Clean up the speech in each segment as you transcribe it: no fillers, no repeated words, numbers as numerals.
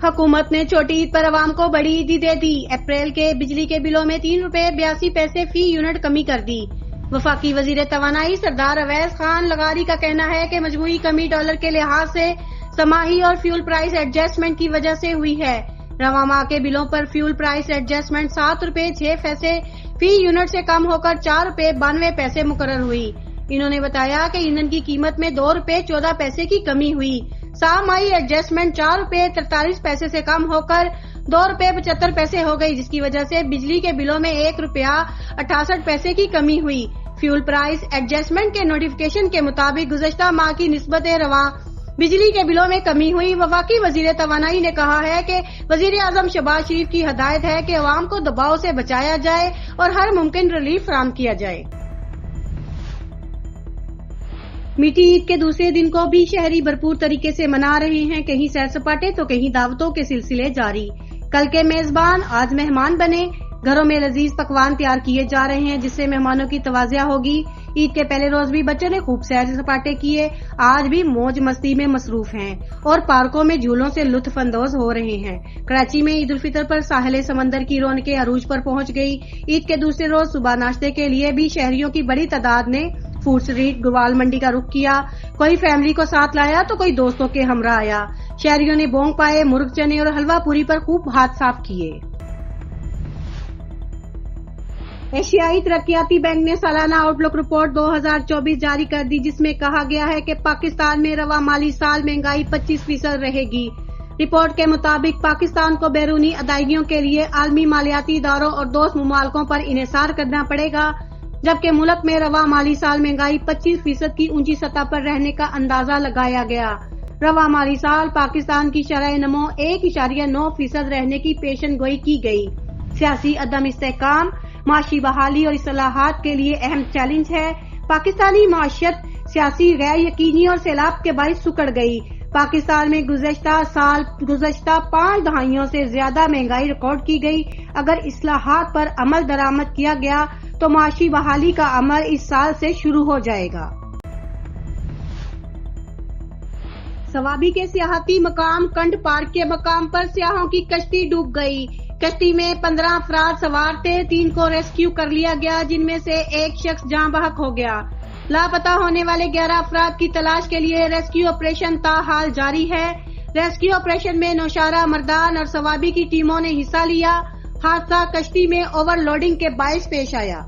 حکومت نے چھوٹی عید پر عوام کو بڑی عیدی دے دی۔ اپریل کے بجلی کے بلوں میں 3 روپے 82 پیسے فی یونٹ کمی کر دی۔ وفاقی وزیر توانائی سردار اویس خان لغاری کا کہنا ہے کہ مجموعی کمی ڈالر کے لحاظ سے سماحی اور فیول پرائس ایڈجسٹمنٹ کی وجہ سے ہوئی ہے۔ رواں ماہ کے بلوں پر فیول پرائس ایڈجسٹمنٹ 7 روپے 6 پیسے فی یونٹ سے کم ہو کر 4 روپے 92 پیسے مقرر ہوئی۔ انہوں نے بتایا کہ ایندھن کی قیمت میں 2 روپے 14 پیسے کی کمی ہوئی۔ سہ-ماہی ایڈجسٹمنٹ 4 روپے 43 پیسے سے کم ہو کر 2 روپے 75 پیسے ہو گئی، جس کی وجہ سے بجلی کے بلوں میں 1 روپیہ 68 پیسے کی کمی ہوئی۔ فیول پرائس ایڈجسٹمنٹ کے نوٹیفکیشن کے مطابق گزشتہ ماہ کی نسبت رواں بجلی کے بلوں میں کمی ہوئی۔ وفاقی وزیر توانائی نے کہا ہے کہ وزیر اعظم شہباز شریف کی ہدایت ہے کہ عوام کو دباؤ سے بچایا جائے اور ہر ممکن ریلیف فراہم کیا جائے۔ میٹھی عید کے دوسرے دن کو بھی شہری بھرپور طریقے سے منا رہے ہیں، کہیں سیر سپاٹے تو کہیں دعوتوں کے سلسلے جاری۔ کل کے میزبان آج مہمان بنے، گھروں میں لذیذ پکوان تیار کیے جا رہے ہیں جس سے مہمانوں کی توازیہ ہوگی۔ عید کے پہلے روز بھی بچوں نے خوب سیر سپاٹے کیے، آج بھی موج مستی میں مصروف ہیں اور پارکوں میں جھولوں سے لطف اندوز ہو رہے ہیں۔ کراچی میں عید الفطر پر ساحل سمندر کی رونقیں عروج پر پہنچ گئی۔ عید کے دوسرے روز صبح ناشتے کے لیے بھی شہریوں کی بڑی تعداد نے فوڈ اسٹریٹ گوال منڈی کا رخ کیا۔ کوئی فیملی کو ساتھ لایا تو کوئی دوستوں کے ہمراہ آیا۔ شہریوں نے بونگ پائے، مرغ چنے اور حلوہ پوری پر خوب ہاتھ صاف کیے۔ ایشیائی ترقیاتی بینک نے سالانہ آؤٹ لک رپورٹ 2024 جاری کر دی، جس میں کہا گیا ہے کہ پاکستان میں رواں مالی سال مہنگائی 25% رہے گی۔ رپورٹ کے مطابق پاکستان کو بیرونی ادائیگیوں کے لیے عالمی مالیاتی اداروں اور دوست ممالکوں پر انحصار کرنا پڑے گا، جبکہ ملک میں رواں مالی سال مہنگائی 25% کی اونچی سطح پر رہنے کا اندازہ لگایا گیا۔ رواں مالی سال پاکستان کی شرح نمو 1.9% رہنے کی پیشن گوئی کی گئی۔ سیاسی عدم استحکام معاشی بحالی اور اصلاحات کے لیے اہم چیلنج ہے۔ پاکستانی معیشت سیاسی غیر یقینی اور سیلاب کے باعث سکڑ گئی۔ پاکستان میں گزشتہ 5 دہائیوں سے زیادہ مہنگائی ریکارڈ کی گئی۔ اگر اصلاحات پر عمل درآمد کیا گیا تو معاشی بحالی کا عمل اس سال سے شروع ہو جائے گا۔ صوابی کے سیاحتی مقام کنڈ پارک کے مقام پر سیاحوں کی کشتی ڈوب گئی۔ کشتی میں 15 افراد سوار تھے، 3 کو ریسکیو کر لیا گیا، جن میں سے ایک شخص جاں بحق ہو گیا۔ لاپتہ ہونے والے 11 افراد کی تلاش کے لیے ریسکیو آپریشن تاحال جاری ہے۔ ریسکیو آپریشن میں نوشہرہ، مردان اور صوابی کی ٹیموں نے حصہ لیا۔ حادثہ کشتی میں اوور لوڈنگ کے باعث پیش آیا۔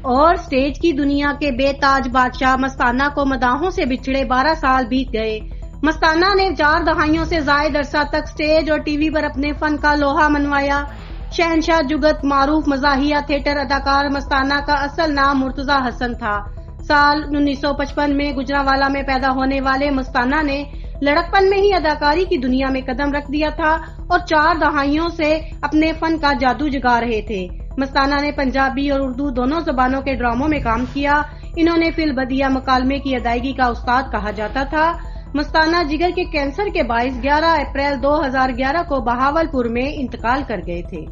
اور سٹیج کی دنیا کے بے تاج بادشاہ مستانہ کو مداحوں سے بچھڑے 12 سال بیت گئے۔ مستانہ نے 4 دہائیوں سے زائد عرصہ تک سٹیج اور ٹی وی پر اپنے فن کا لوہا منوایا۔ شہنشاہ جگت، معروف مزاحیہ تھیٹر اداکار مستانہ کا اصل نام مرتضی حسن تھا۔ سال 1955 میں گجرانوالہ میں پیدا ہونے والے مستانہ نے لڑکپن میں ہی اداکاری کی دنیا میں قدم رکھ دیا تھا اور 4 دہائیوں سے اپنے فن کا جادو جگا رہے تھے۔ مستانہ نے پنجابی اور اردو دونوں زبانوں کے ڈراموں میں کام کیا۔ انہوں نے فی البدیہ مکالمے کی ادائیگی کا استاد کہا جاتا تھا۔ مستانہ جگر کے کینسر کے باعث 11 اپریل 2011 کو بہاولپور میں انتقال کر گئے تھے۔